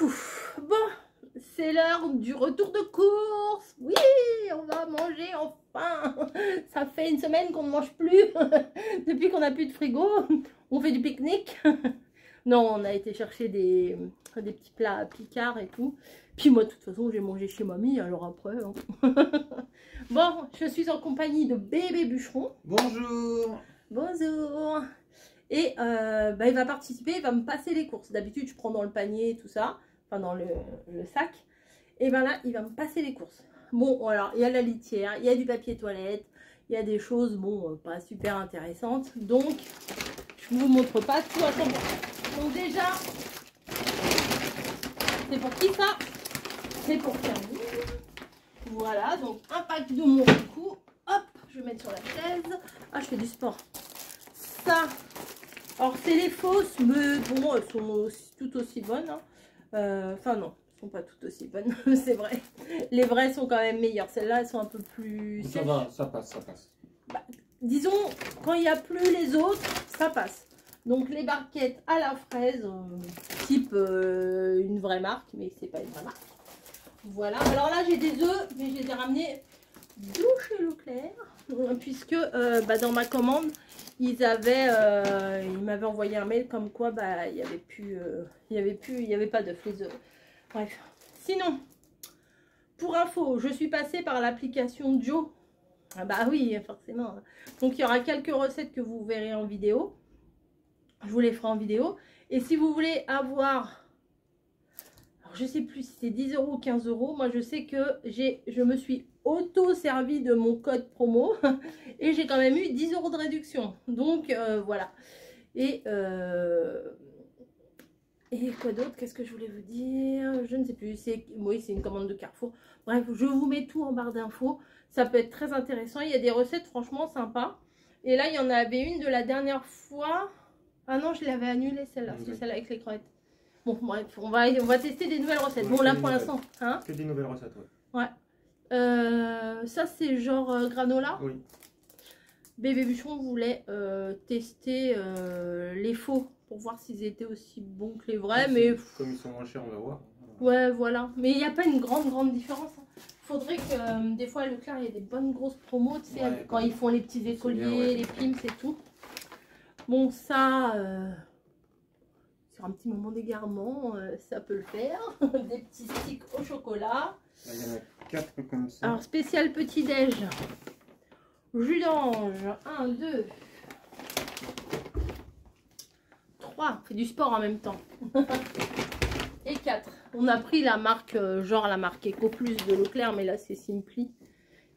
Ouf, bon, c'est l'heure du retour de course. Oui, on va manger enfin. Ça fait une semaine qu'on ne mange plus. Depuis qu'on n'a plus de frigo, on fait du pique-nique. Non, on a été chercher des petits plats picards et tout. Puis moi, de toute façon, j'ai mangé chez mamie, alors après... Hein. Bon, je suis en compagnie de bébé bûcheron. Bonjour. Bonjour. Et il va participer, il va me passer les courses. D'habitude, je prends dans le panier, tout ça, enfin dans le sac. Et ben là, il va me passer les courses. Bon, alors, il y a la litière, il y a du papier toilette, il y a des choses, bon, pas super intéressantes. Donc, je ne vous montre pas tout à temps. Donc déjà, c'est pour qui ça? C'est pour Camille. Voilà, donc un pack de mon coup. Hop, je vais mettre sur la chaise. Ah, je fais du sport. Ça, alors c'est les fausses, mais bon, elles sont tout aussi bonnes. Hein. Enfin non, elles sont pas toutes aussi bonnes, c'est vrai. Les vraies sont quand même meilleures. Celles-là, elles sont un peu plus Ça sèches. va, ça passe, ça passe. Bah, disons, quand il n'y a plus les autres, ça passe. Donc les barquettes à la fraise, type une vraie marque, mais c'est pas une vraie marque. Voilà, alors là j'ai des œufs, mais je les ai ramenés d'où chez Leclerc, puisque dans ma commande, ils m'avaient envoyé un mail comme quoi il n'y avait pas d'œufs, les œufs. Bref, sinon, pour info, je suis passée par l'application Joe. Ah bah oui, forcément. Donc il y aura quelques recettes que vous verrez en vidéo. Je vous les ferai en vidéo. Et si vous voulez avoir, alors je sais plus si c'est 10 € ou 15 €, moi je sais que je me suis auto-servi de mon code promo et j'ai quand même eu 10 € de réduction. Donc voilà. Et quoi d'autre? Qu'est-ce que je voulais vous dire? Je ne sais plus. Oui, c'est une commande de Carrefour. Bref, je vous mets tout en barre d'infos. Ça peut être très intéressant. Il y a des recettes franchement sympas. Et là, il y en avait une de la dernière fois. Ah non, je l'avais annulée celle-là. C'est celle avec les crevettes. Bon, bref, on va tester des nouvelles recettes. Bon, là pour l'instant. Hein, que des nouvelles recettes, ouais. Ouais. Ça, c'est genre granola. Oui. Bébé Bûcheron voulait tester les faux pour voir s'ils étaient aussi bons que les vrais. Mais comme ils sont moins chers, on va voir. Ouais, voilà. Mais il n'y a pas une grande différence. Faudrait que des fois à Leclerc, il y ait des bonnes grosses promos, tu sais, ouais, quand ils font les petits écoliers, bien, ouais, les pims et tout. Bon, ça, sur un petit moment d'égarement, ça peut le faire. Des petits sticks au chocolat. Là, il y en a 4 comme ça. Alors, spécial petit-déj. Jus d'orange. 1, 2, 3. On fait du sport en même temps. Et 4. On a pris la marque, genre la marque Eco Plus de Leclerc, mais là c'est Simply.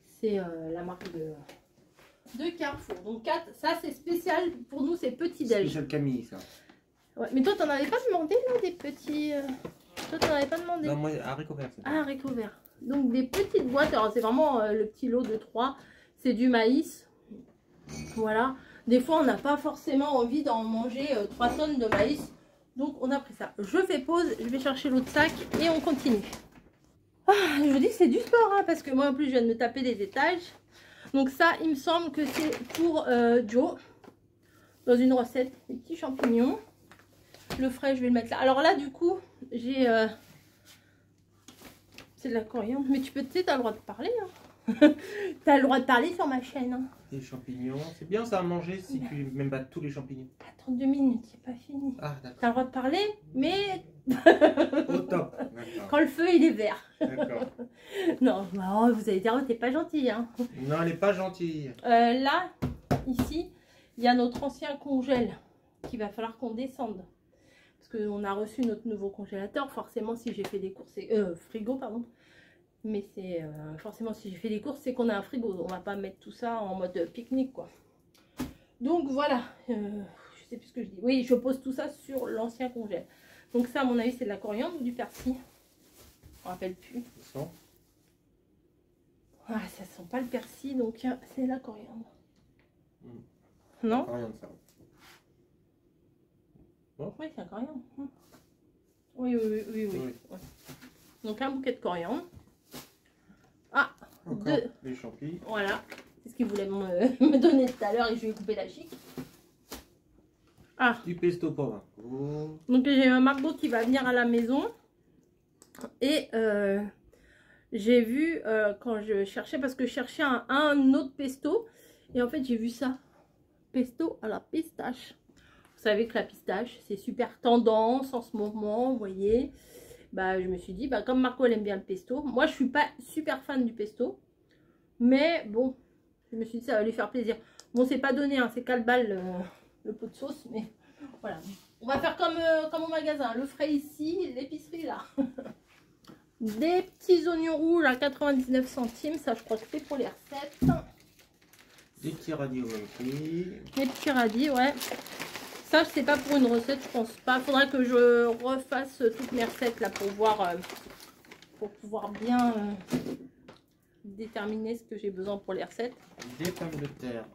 C'est la marque de Carrefour. Donc 4, ça c'est spécial pour nous, c'est petit déj. Spécial Camille, ça. Ouais, mais toi t'en avais pas demandé là, des petits... Toi t'en avais pas demandé? Non, moi haricots verts. Ah, haricots verts. Donc des petites boîtes, alors c'est vraiment le petit lot de 3. C'est du maïs. Voilà. Des fois on n'a pas forcément envie d'en manger 3 tonnes de maïs. Donc on a pris ça. Je fais pause, je vais chercher l'autre sac et on continue. Ah, je vous dis c'est du sport hein, parce que moi en plus je viens de me taper les étages. Donc ça il me semble que c'est pour Joe. Dans une recette, des petits champignons. Le frais je vais le mettre là. Alors là du coup j'ai... c'est de la coriandre. Mais tu sais t'as le droit de parler hein. T'as le droit de parler sur ma chaîne. Hein. Les champignons, c'est bien ça à manger si tu m'aimes pas tous les champignons. T'as 32 minutes, c'est pas fini. Ah d'accord. T'as le droit de parler, mais... Au top. Quand le feu il est vert. D'accord. Non, oh, vous allez dire, oh, t'es pas gentil. Hein. Non, elle est pas gentille. Là, ici, il y a notre ancien congèle qu'il va falloir qu'on descende. Parce qu'on a reçu notre nouveau congélateur. Forcément, si j'ai fait des courses, frigo, pardon. Mais c'est forcément si j'ai fait des courses, c'est qu'on a un frigo. On va pas mettre tout ça en mode pique-nique quoi. Donc voilà, je sais plus ce que je dis. Oui, je pose tout ça sur l'ancien congèle. Donc ça à mon avis c'est de la coriandre ou du persil. Je me rappelle plus. Ça sent. Ah, ça sent pas le persil donc c'est la coriandre. Non, non, coriandre ça. Bon. Oui, c'est la coriandre. Oui. Ouais. Donc un bouquet de coriandre. Ah, encore les champignons. Voilà, c'est ce qu'il voulait me donner tout à l'heure et je lui ai coupé la chic. Ah, Du pesto poivre. Oh. donc j'ai un Margot qui va venir à la maison. Et j'ai vu quand je cherchais, parce que je cherchais un autre pesto. Et en fait, j'ai vu ça. Pesto à la pistache. Vous savez que la pistache, c'est super tendance en ce moment, vous voyez. Bah, je me suis dit, bah, comme Marco elle aime bien le pesto. Moi, je suis pas super fan du pesto. Mais bon, je me suis dit, ça va lui faire plaisir. Bon, c'est pas donné, hein, c'est calbal le pot de sauce. Mais voilà. On va faire comme au magasin. Le frais ici, l'épicerie là. Des petits oignons rouges à 99 centimes. Ça, je crois que c'est pour les recettes. Des petits radis au prix. Des petits radis, ouais. Ça, c'est pas pour une recette, je pense pas. Faudra que je refasse toutes mes recettes là pour pouvoir bien déterminer ce que j'ai besoin pour les recettes. Des pommes de terre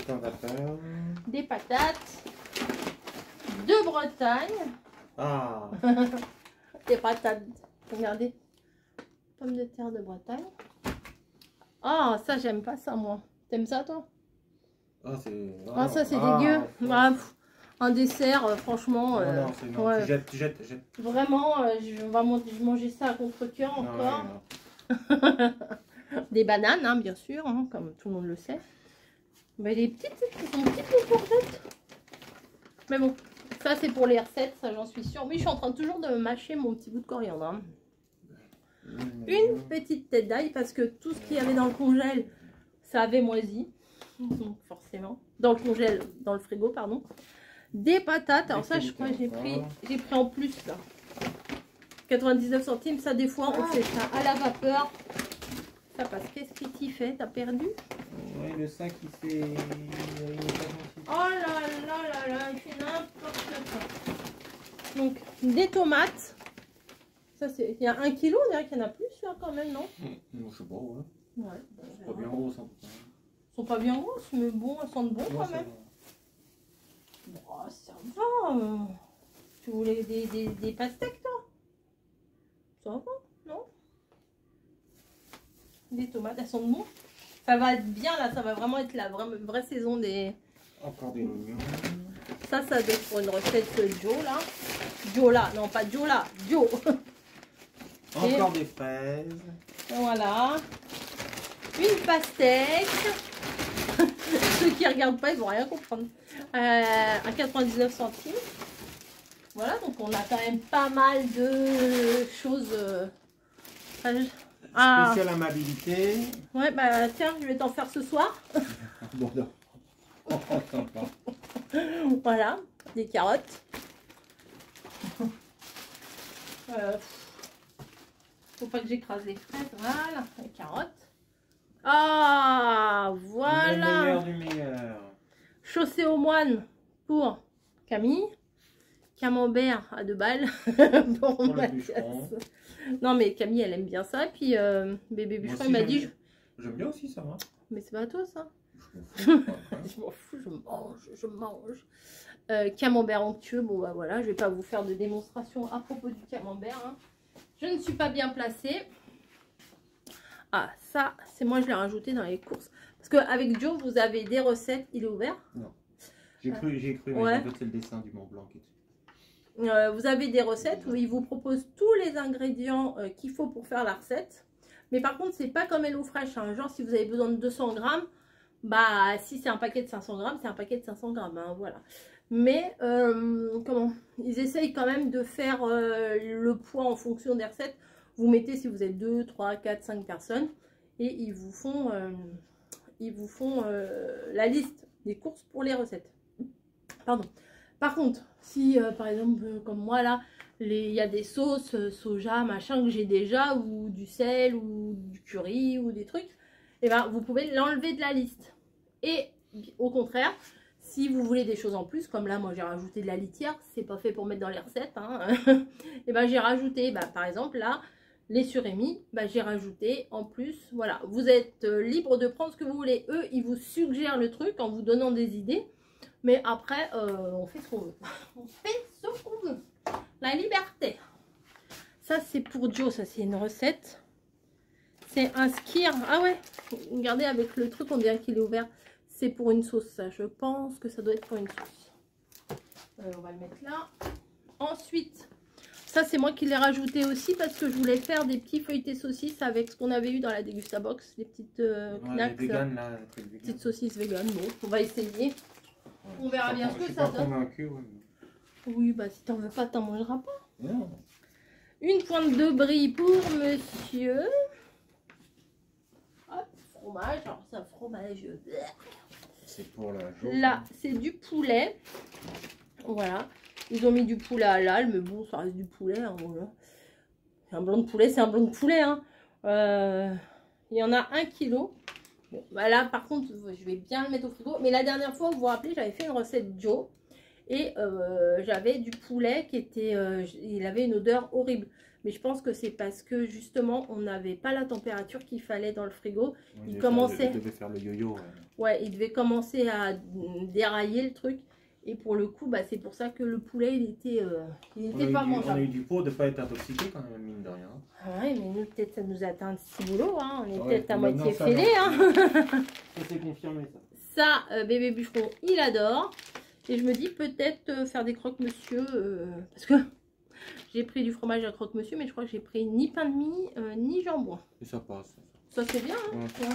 à vapeur. Des patates de Bretagne. Ah. Des patates. Regardez. Pommes de terre de Bretagne. Ah, ça, j'aime pas ça, moi. T'aimes ça, toi? Ah, c'est. Ah, ça, c'est dégueu. Ah, un dessert, franchement. Non, c'est non. Ouais. Tu jettes. Vraiment, je vais manger ça à contre-cœur encore. Non. Des bananes, hein, bien sûr, hein, comme tout le monde le sait. Mais les petites, elles sont petites les courgettes. Mais bon, ça c'est pour les recettes, ça j'en suis sûre. Oui, je suis en train toujours de mâcher mon petit bout de coriandre. Hein. Une petite tête d'ail parce que tout ce qu'il y avait dans le congèle, ça avait moisi. Donc forcément. Dans le congèle, dans le frigo, pardon. Des patates, alors ça je crois que j'ai pris en plus là. 99 centimes, ça des fois on fait ça à la vapeur. Ça passe, qu'est-ce que tu fais? T'as perdu? Oui, le sac il s'est. Oh là là là là, il fait n'importe quoi. Donc des tomates. Ça c'est. Il y a 1 kilo, on dirait qu'il y en a plus là quand même, non? Je sais pas, ouais. Ouais. C'est pas bien gros ça. Elles sont pas bien grosses, mais bon, elles sentent bon quand même. Oh, ça va. Tu voulais des pastèques, toi? Ça va, non? Des tomates, elles sont bonnes. Ça va être bien là, ça va vraiment être la vraie saison des... Encore des oignons. Ça doit être pour une recette Joe là. Joe là, non pas Joe là, Joe. Encore des fraises. Voilà. Une pastèque. Ceux qui regardent pas, ils vont rien comprendre. À 99 centimes. Voilà, donc on a quand même pas mal de choses. Spéciale amabilité. Ouais, bah tiens, je vais t'en faire ce soir. Bon, non. Voilà, des carottes. Faut pas que j'écrase les fraises. Voilà, les carottes. Ah, voilà. Le meilleur du meilleur. Chaussée aux moines pour Camille. Camembert à 2 balles pour le bûcheron. Non mais Camille elle aime bien ça. Puis bébé bûcheron il m'a dit j'aime bien aussi ça. Hein. Mais c'est pas à toi ça. Je m'en fous, je mange. Camembert onctueux, bon bah voilà, je vais pas vous faire de démonstration à propos du camembert. Hein. Je ne suis pas bien placée. Ah ça, c'est moi je l'ai rajouté dans les courses. Parce qu'avec Joe, vous avez des recettes, il est ouvert? Non. J'ai cru, mais ouais. en fait c'est le dessin du Mont Blanc qui est dessus. Vous avez des recettes où il vous propose tous les ingrédients qu'il faut pour faire la recette. Mais par contre, c'est pas comme HelloFresh. Hein. Genre, si vous avez besoin de 200 grammes, bah, si c'est un paquet de 500 grammes, c'est un paquet de 500 grammes. Hein, voilà. Mais, comment? Ils essayent quand même de faire le poids en fonction des recettes. Vous mettez si vous êtes 2, 3, 4, 5 personnes. Et ils vous font, la liste des courses pour les recettes. Pardon. Par contre, si par exemple, comme moi là, il y a des sauces, soja, machin que j'ai déjà, ou du sel, ou du curry, ou des trucs, et ben vous pouvez l'enlever de la liste. Et au contraire, si vous voulez des choses en plus, comme là, moi j'ai rajouté de la litière, c'est pas fait pour mettre dans les recettes, hein, et ben j'ai rajouté, par exemple là, les surémis, j'ai rajouté en plus, voilà, vous êtes libre de prendre ce que vous voulez. Eux, ils vous suggèrent le truc en vous donnant des idées. Mais après, on fait ce qu'on veut. On fait ce qu'on veut. La liberté. Ça, c'est pour Joe. Ça, c'est une recette. C'est un skyr. Ah ouais. Regardez, avec le truc, on dirait qu'il est ouvert. C'est pour une sauce, ça. Je pense que ça doit être pour une sauce. On va le mettre là. Ensuite, Ça, c'est moi qui l'ai rajouté aussi parce que je voulais faire des petits feuilletés saucisses avec ce qu'on avait eu dans la Dégustabox, les petites knacks, vegan, là, petites saucisses vegan. Bon, on va essayer. On verra bien ce que ça donne. Convaincu, ouais. Oui, bah si t'en veux pas, t'en mangeras pas. Non. Une pointe de brie pour monsieur. Hop, fromage. Alors, c'est un fromage. C'est pour la jaune. Là, c'est du poulet. Voilà. Ils ont mis du poulet à halal, mais bon, ça reste du poulet. Hein, voilà. Un blanc de poulet, c'est un blanc de poulet. Hein. Il y en a 1 kilo. Bon, bah là, par contre, je vais bien le mettre au frigo. Mais la dernière fois, vous vous rappelez, j'avais fait une recette Joe. Et j'avais du poulet qui était... il avait une odeur horrible. Mais je pense que c'est parce que, justement, on n'avait pas la température qu'il fallait dans le frigo. Il commençait... Il devait faire le yo-yo. Ouais, il devait commencer à dérailler le truc. Et pour le coup, bah, c'est pour ça que le poulet, il était pas mangeable. On a eu du pot de ne pas être intoxiqué quand même, mine de rien. Ah ouais, mais nous, peut-être, ça nous atteint si boulot. Hein. On est Ouais, peut-être à moitié ça, fêlé. Hein. Ça, c'est confirmé, ça. Ça, bébé bûcheron, il adore. Et je me dis peut-être faire des croque-monsieur. Parce que j'ai pris du fromage à croque-monsieur, mais je crois que j'ai pris ni pain de mie, ni jambon. Et ça passe. Ça, c'est bien. Hein. Ouais. Ouais.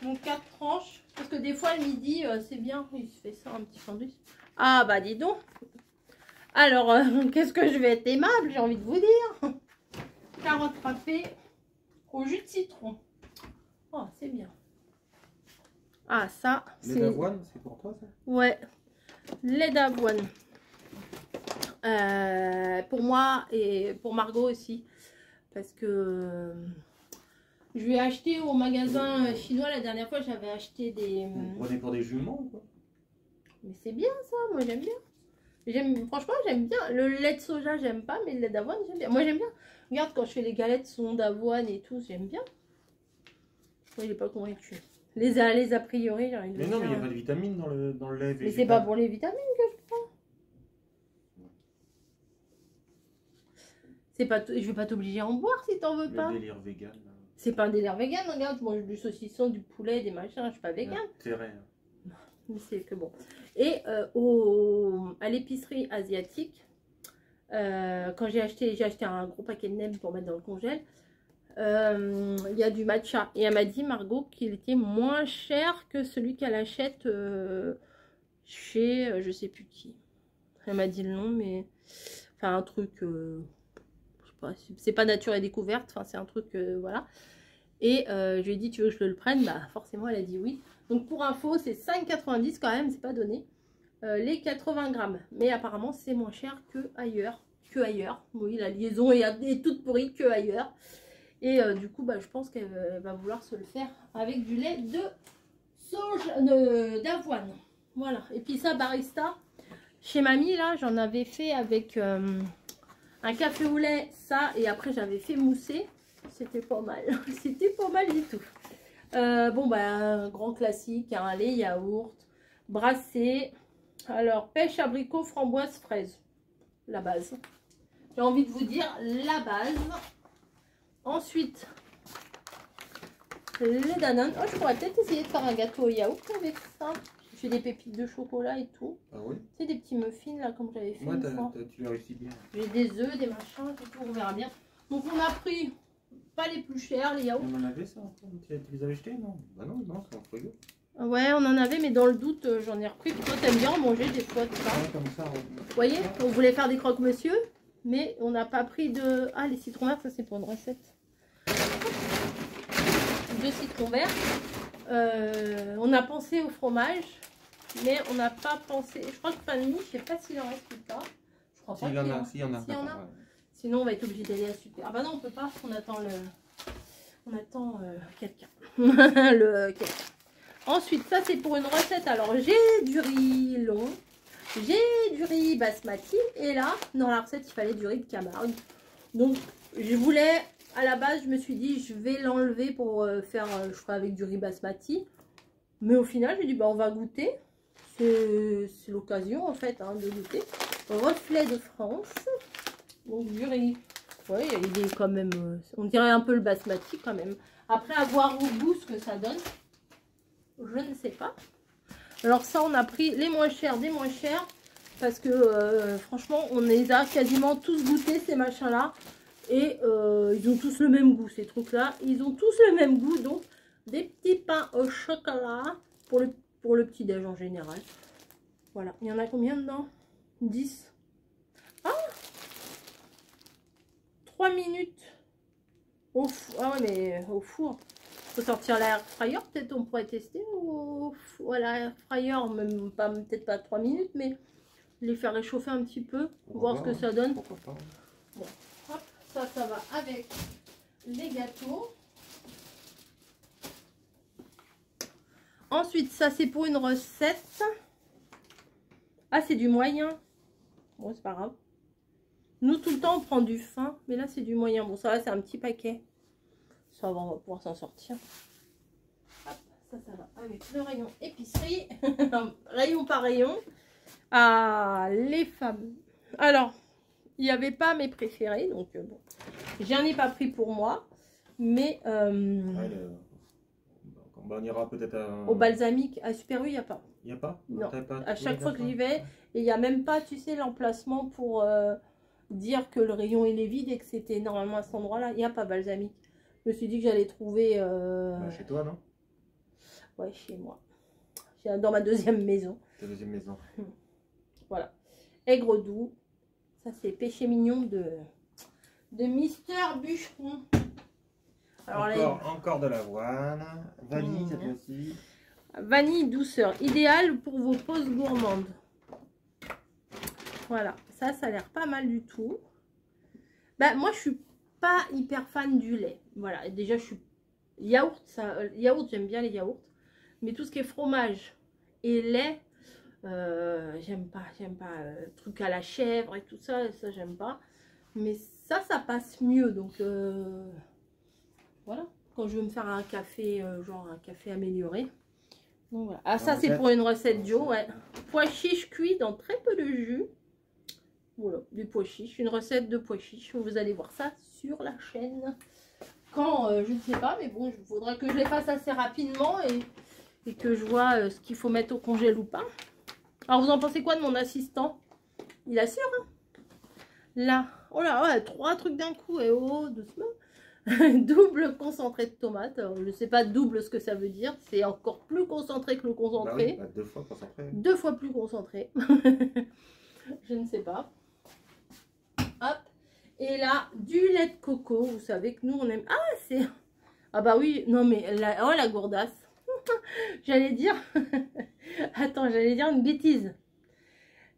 Donc 4 tranches. Parce que des fois, le midi, c'est bien. Il se fait ça, un petit sandwich. Ah, bah dis donc. Alors, qu'est-ce que je vais être aimable, j'ai envie de vous dire. Carottes râpées au jus de citron. Oh, c'est bien. Ah, ça, c'est... c'est... L'avoine, c'est pour toi, ça? Ouais. Lait d'avoine. Pour moi et pour Margot aussi. Parce que... je lui ai acheté au magasin chinois la dernière fois, j'avais acheté des... Vous prenez pour des jumeaux ou quoi? Mais c'est bien ça, moi j'aime bien. Franchement, j'aime bien. Le lait de soja, j'aime pas, mais le lait d'avoine, j'aime bien. Moi j'aime bien. Regarde, quand je fais les galettes son d'avoine et tout, j'aime bien. Moi, il est pas convaincu. Les a priori, j'ai envie de mais non, mais il n'y a pas de vitamines dans le lait. Mais c'est pas pour les vitamines que je prends. C'est pas je vais pas t'obliger à en boire si t'en veux pas. Le délire vegan. C'est pas un délire vegan, regarde, je mange du saucisson, du poulet, des machins, je suis pas vegan. Mais c'est que bon. Et à l'épicerie asiatique, quand j'ai acheté un gros paquet de nems pour mettre dans le congèle, il y a du matcha. Et elle m'a dit, Margot, qu'il était moins cher que celui qu'elle achète chez je sais plus qui. Elle m'a dit le nom, mais enfin un truc, je sais pas, c'est pas Nature et Découverte, enfin c'est un truc, voilà. Et je lui ai dit, tu veux que je le prenne? Bah forcément elle a dit oui. Donc pour info, c'est 5,90 quand même, c'est pas donné. Les 80 grammes. Mais apparemment c'est moins cher que ailleurs. Oui, la liaison est toute pourrie que ailleurs. Et du coup, bah, je pense qu'elle va vouloir se le faire avec du lait de soja, d'avoine. Voilà. Et puis ça, barista, chez mamie, là, j'en avais fait avec un café au lait, ça. Et après, j'avais fait mousser. C'était pas mal. C'était pas mal du tout. Bon, bah, grand classique, hein, lait, yaourt, brassé. Alors, pêche, abricot, framboise, fraise. La base. J'ai envie de vous dire la base. Ensuite, les Danone. Oh, je pourrais peut-être essayer de faire un gâteau au yaourt avec ça. J'ai des pépites de chocolat et tout. Ah oui? C'est des petits muffins là, comme j'avais fait. Ouais, une fois. tu l'as réussi bien. J'ai des œufs, des machins, et tout, on verra bien. Donc, on a pris pas les plus chers, les yaourts. On en avait ça encore? Tu les avais jetés? Non. Bah non, c'est en frigo. Ouais, on en avait, mais dans le doute, j'en ai repris. Puis toi, t'aimes bien en manger des fois, tout ça. Ouais, comme ça. Vous voyez, on voulait faire des croque-monsieur, mais on n'a pas pris de... Ah, les citrons verts, ça c'est pour une recette. 2 citrons verts. On a pensé au fromage, mais on n'a pas pensé... Je crois que pain de mie, je sais pas s'il en reste plus tard. Je crois pas qu'il y en a. S'il y en a. Sinon, on va être obligé d'aller à Super. Ah bah non, on peut pas, on attend quelqu'un. quelqu'un. Ensuite, ça c'est pour une recette. Alors, j'ai du riz long, j'ai du riz basmati. Et là, dans la recette, il fallait du riz de Camargue. Donc, je voulais, à la base, je me suis dit, je vais l'enlever pour faire, je ferai avec du riz basmati. Mais au final, j'ai dit, bah, on va goûter. C'est l'occasion, en fait, hein, de goûter. Reflet de France. Donc, du riz. Oui, il est quand même, on dirait un peu le basmati quand même. Après, à voir au goût ce que ça donne. Je ne sais pas. Alors ça, on a pris les moins chers des moins chers. Parce que franchement, on les a quasiment tous goûtés, ces machins-là. Et ils ont tous le même goût, ces trucs-là. Ils ont tous le même goût. Donc, des petits pains au chocolat pour le petit-déj en général. Voilà. Il y en a combien dedans? 10. Ah, 3 minutes. Ah ouais, mais au four. Faut sortir l'air fryer, peut-être on pourrait tester. Voilà, air fryer, même pas, peut-être pas 3 minutes, mais les faire réchauffer un petit peu, voir ce que ça donne. Pourquoi pas. Bon, hop, ça va avec les gâteaux. Ensuite, ça c'est pour une recette. Ah, c'est du moyen. Bon, c'est pas grave. Nous, tout le temps, on prend du fin, mais là, c'est du moyen. Bon, ça va, c'est un petit paquet. Ça va, on va pouvoir s'en sortir. Hop, ça va avec le rayon épicerie. Rayon par rayon. Ah, les femmes. Alors, il n'y avait pas mes préférés, donc bon. J'en ai pas pris pour moi, mais... on ira peut-être au balsamique, à Super U, il n'y a pas. Il n'y a pas? Non, pas à chaque fois que j'y vais, et il n'y a même pas, tu sais, l'emplacement pour dire que le rayon il est vide et que c'était normalement à cet endroit-là. Il n'y a pas balsamique. Je me suis dit que j'allais trouver... chez toi, non? Ouais, chez moi. Dans ma deuxième maison. Ta deuxième maison. Voilà. Aigre doux. Ça, c'est péché mignon de Mister Bûcheron. Alors, encore de l'avoine. Vanille, cette fois-ci. Vanille douceur. Idéal pour vos pauses gourmandes. Voilà. Ça a l'air pas mal du tout. Bah, moi, je suis pas hyper fan du lait. Voilà. Déjà, je suis... Yaourt, yaourt, j'aime bien les yaourts. Mais tout ce qui est fromage et lait, j'aime pas. Truc à la chèvre et tout ça j'aime pas. Mais ça passe mieux. Donc, voilà. Quand je veux me faire un café, genre un café amélioré. Donc, voilà. Ah, ça, c'est pour une recette Joe, ouais. Pois chiches cuits dans très peu de jus. Voilà, du pois chiches. Une recette de pois chiches. Vous allez voir ça sur la chaîne. Quand, je ne sais pas, mais bon, il faudra que je les fasse assez rapidement et que je vois ce qu'il faut mettre au congèle ou pas. Alors, vous en pensez quoi de mon assistant? Il assure, hein? Là, oh là, ouais, 3 trucs d'un coup, et oh, doucement. Double concentré de tomate. Alors, je ne sais pas double ce que ça veut dire. C'est encore plus concentré que le concentré. Bah oui, 2 fois concentré. 2 fois plus concentré. Je ne sais pas. Hop. Et là, du lait de coco. Vous savez que nous, on aime... Ah, c'est... Ah bah oui, non mais... Oh, la gourdasse. J'allais dire... Attends, j'allais dire une bêtise.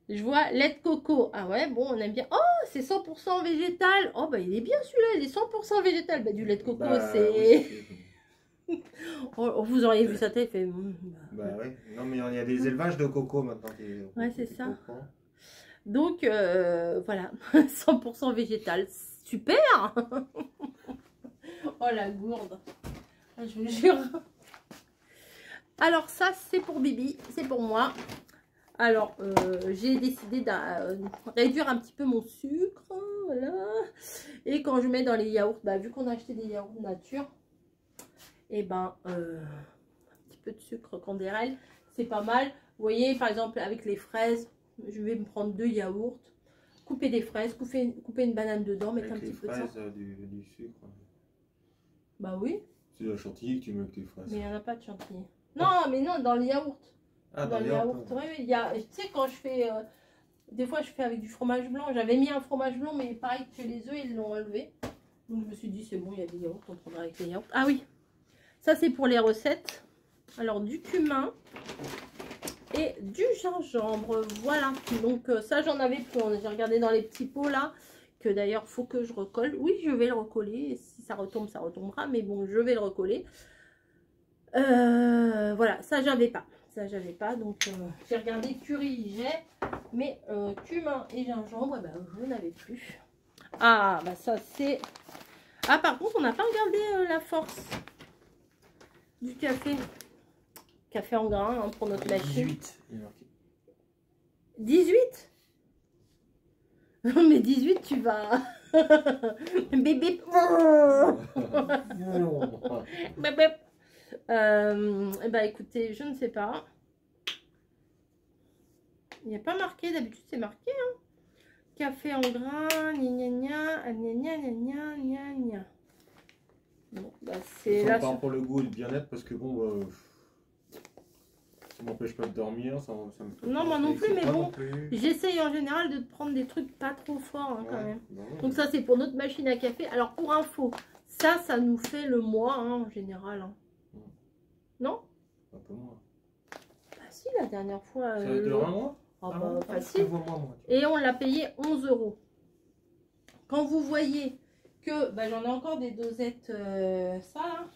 Je vois lait de coco. Ah ouais, bon, on aime bien. Oh, c'est 100% végétal. Oh, bah il est bien celui-là, il est 100% végétal. Bah du lait de coco, c'est... Oui, oh, vous auriez vu sa tête, il fait... Bah oui, non mais il y a des élevages de coco maintenant. Ouais, c'est ça. Donc, voilà, 100% végétal. Super. Oh, la gourde. Je vous jure. Alors, ça, c'est pour Bibi. C'est pour moi. Alors, j'ai décidé de réduire un petit peu mon sucre. Voilà. Et quand je mets dans les yaourts, bah, vu qu'on a acheté des yaourts nature, et ben, un petit peu de sucre candérel, c'est pas mal. Vous voyez, par exemple, avec les fraises, je vais me prendre 2 yaourts, couper des fraises, couper une banane dedans, mettre avec un petit peu de ça. Du sucre. Bah oui. C'est la chantilly que tu mets avec tes fraises. Mais il n'y en a pas de chantilly. Non, mais non, dans les yaourts. Ah, dans les yaourts. Oui, il y a, tu sais, quand je fais... des fois, je fais avec du fromage blanc. J'avais mis un fromage blanc, mais pareil que les œufs, ils l'ont enlevé. Donc, je me suis dit, c'est bon, il y a des yaourts, on prendra avec les yaourts. Ah oui, ça, c'est pour les recettes. Alors, du cumin et du gingembre. Voilà. Donc, ça, j'en avais plus. J'ai regardé dans les petits pots, là, que d'ailleurs, faut que je recolle. Oui, je vais le recoller. Si ça retombe, ça retombera. Mais bon, je vais le recoller. Voilà, ça, j'avais pas. Ça, j'avais pas. Donc, j'ai regardé curry, j'ai. Mais cumin et gingembre, ben, je n'avais plus. Ah, bah ça, c'est... Ah, par contre, on n'a pas regardé la force du café. Café en grain, hein, pour notre machine. 18. 18? Non, mais 18, tu vas... Bébé. Bébé. Eh ben, écoutez, je ne sais pas. Il n'y a pas marqué, d'habitude c'est marqué. Hein. Café en grain, gna gna gna, gna gna gna gna. Bon, bah c'est là. Pas pour le goût et le bien-être parce que bon, ça m'empêche pas de dormir. Ça me non, moi non plus, mais bon, j'essaye en général de prendre des trucs pas trop forts hein, quand même. Bah ouais. Donc ça c'est pour notre machine à café. Alors pour info, ça nous fait le mois hein, en général. Hein. Non? Un peu moins. Bah si, la dernière fois. Ça dure un mois? Ah bah facile. Et on l'a payé 11 €. Quand vous voyez que bah, j'en ai encore des dosettes, ça là.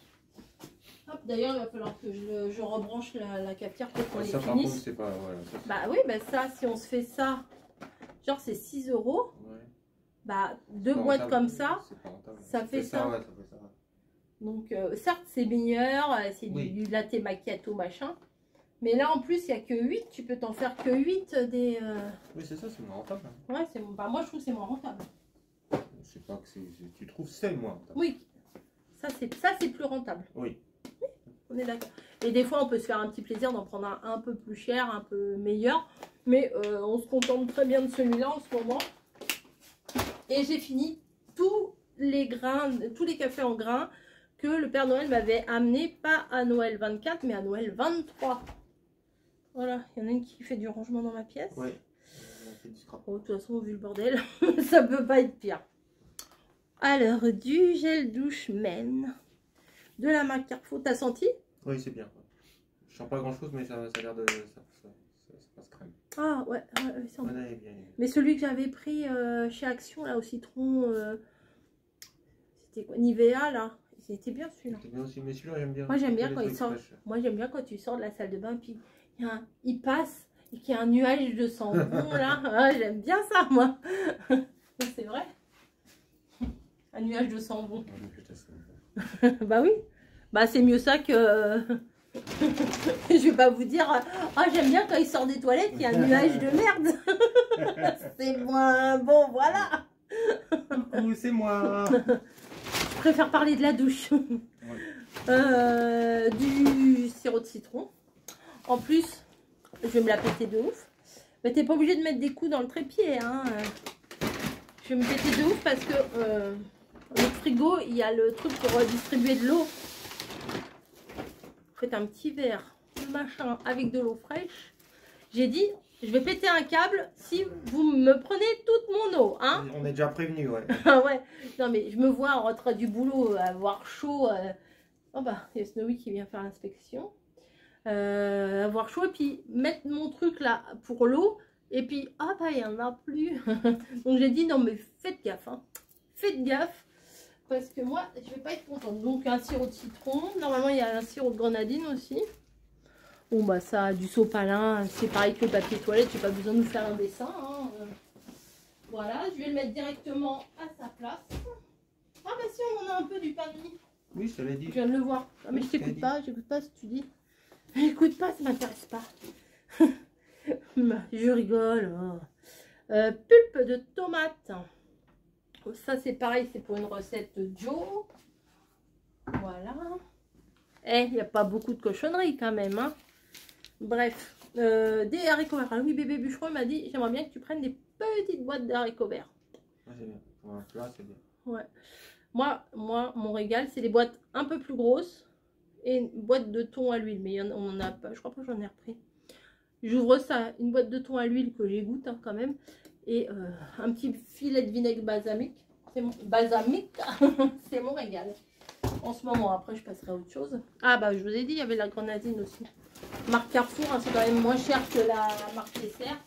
Hop, d'ailleurs, il va falloir que je rebranche la cafetière pour qu'on les finisse. Par contre, c'est pas. Voilà, ça, bah oui, bah ça, si on se fait ça, genre c'est 6 €. Ouais. Bah 2 boîtes comme ça, ça fait ça. Ouais, ça fait ça. Donc, certes, c'est meilleur, c'est du latte macchiato machin. Mais là, en plus, il n'y a que 8. Tu peux t'en faire que 8 des... Oui, c'est ça, c'est moins rentable. Hein. Ouais, bah, moi, je trouve que c'est moins rentable. C'est pas que tu trouves c'est moins rentable. Oui. Ça, c'est plus rentable. Oui. On est d'accord. Et des fois, on peut se faire un petit plaisir d'en prendre un peu plus cher, un peu meilleur. Mais on se contente très bien de celui-là en ce moment. Et j'ai fini tous les cafés en grains que le Père Noël m'avait amené, pas à Noël 24, mais à Noël 23. Voilà, il y en a une qui fait du rangement dans ma pièce. Oui. Oh, de toute façon, vu le bordel, ça peut pas être pire. Alors, du gel douche Men de la marque Carrefour. T'as senti? Oui, c'est bien. Je sens pas grand chose, mais ça a l'air de. Ça passe crème. Ah, ouais, bien. Mais celui que j'avais pris chez Action, là, au citron, c'était quoi? Nivea, là. C'était bien celui-là. C'était bien aussi, mais celui-là, j'aime bien. Moi, j'aime bien quand il sort. Moi, j'aime bien quand tu sors de la salle de bain, puis il passe et qu'il y a un nuage de savon, là. Ah, j'aime bien ça, moi. C'est vrai. Un nuage de savon. Bah oui. Bah, c'est mieux ça que... Je vais pas vous dire, ah, j'aime bien quand il sort des toilettes, il y a un nuage de merde. C'est moins bon, voilà. Oh, c'est moi. Je préfère parler de la douche. Ouais. Du sirop de citron. En plus, je vais me la péter de ouf. Mais t'es pas obligé de mettre des coups dans le trépied. Hein. Je vais me péter de ouf parce que le frigo, il y a le truc pour distribuer de l'eau. Faites un petit verre de machin avec de l'eau fraîche. J'ai dit, je vais péter un câble si vous me prenez toute mon eau. Hein. On est déjà prévenu, ouais. Ouais. Non, mais je me vois en rentrant du boulot, avoir chaud. Oh bah, il y a Snowy qui vient faire l'inspection. Avoir chaud et puis mettre mon truc là pour l'eau. Et puis, ah bah, il n'y en a plus. Donc, j'ai dit, non, mais faites gaffe. Hein. Faites gaffe. Parce que moi, je vais pas être contente. Donc, un sirop de citron. Normalement, il y a un sirop de grenadine aussi. Bon, bah, ça, du sopalin. C'est pareil que le papier toilette. J'ai pas besoin de nous faire un dessin. Hein. Voilà, je vais le mettre directement à sa place. Ah, bah, si, on en a un peu du pain de mie. Oui, je te l'ai dit. Je viens de le voir. Ah, mais je t'écoute pas. J'écoute pas ce que tu dis. J'écoute pas, ça m'intéresse pas. Je rigole. Pulpe de tomate. Ça, c'est pareil, c'est pour une recette Joe. Voilà. Eh, il n'y a pas beaucoup de cochonneries quand même. Hein. Bref, des haricots verts. Ah oui, bébé bûcheron m'a dit, j'aimerais bien que tu prennes des petites boîtes d'haricots verts. Ah, c'est bien. Ouais, là, c'est bien. Ouais. Moi, mon régal, c'est des boîtes un peu plus grosses et une boîte de thon à l'huile. Mais on en a pas, je crois pas que j'en ai repris. J'ouvre ça, une boîte de thon à l'huile que j'égoutte hein, quand même. Et un petit filet de vinaigre balsamique. Balsamique, c'est mon régal. En ce moment, après je passerai à autre chose. Ah bah je vous ai dit, il y avait la grenadine aussi. Marque Carrefour, hein, c'est quand même moins cher que la marque Dessert.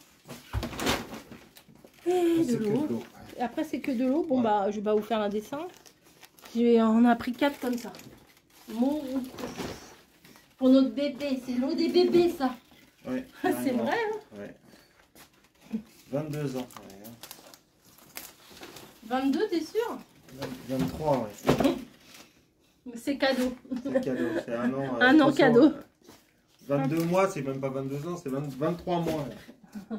Et de l'eau. Et après c'est que de l'eau. Bon bah je vais pas vous faire un dessin. On a pris 4 comme ça. Mon pour notre bébé, c'est l'eau des bébés ça. Ouais, c'est vrai hein. Ouais. 22 ans. Ouais. 22, t'es sûr? 23, ouais. C'est cadeau. C'est cadeau, c'est un an. Un an cadeau. 22 mois, c'est même pas 22 ans, c'est 23 mois. Ouais.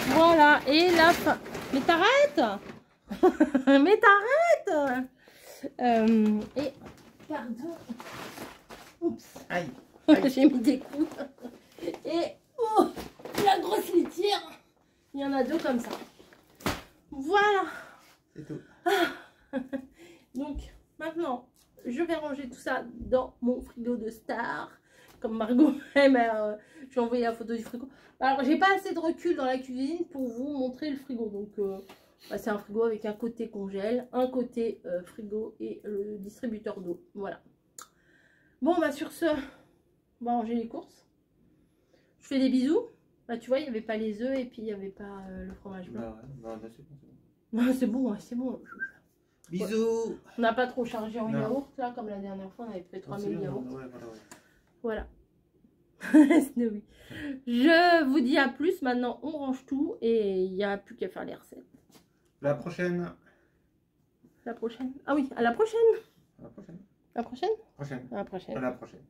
Voilà, et la fin. Mais t'arrêtes. Mais t'arrêtes. Et, pardon. Oups. Aïe. J'ai mis des coups. Et, oh, la grosse litière. Il y en a 2 comme ça. Voilà. C'est tout. Donc, maintenant, je vais ranger tout ça dans mon frigo de star. Comme Margot aime, je vais envoyer la photo du frigo. Alors, j'ai pas assez de recul dans la cuisine pour vous montrer le frigo. Donc, c'est un frigo avec un côté congèle, un côté frigo et le distributeur d'eau. Voilà. Bon, bah sur ce, on va ranger les courses. Je fais des bisous. Bah, tu vois, il n'y avait pas les œufs et puis il n'y avait pas le fromage blanc. Bah, c'est bon. Non, c'est bon, ouais, c'est bon. Bisous. On n'a pas trop chargé en Non. yaourt, là, comme la dernière fois, on avait fait 3000 yaourts. Ouais, Voilà. Snowy. Je vous dis à plus. Maintenant, on range tout et il n'y a plus qu'à faire les recettes. La prochaine. La prochaine. Ah oui, à la prochaine. À la prochaine. La prochaine. Prochaine. À la prochaine. À la prochaine.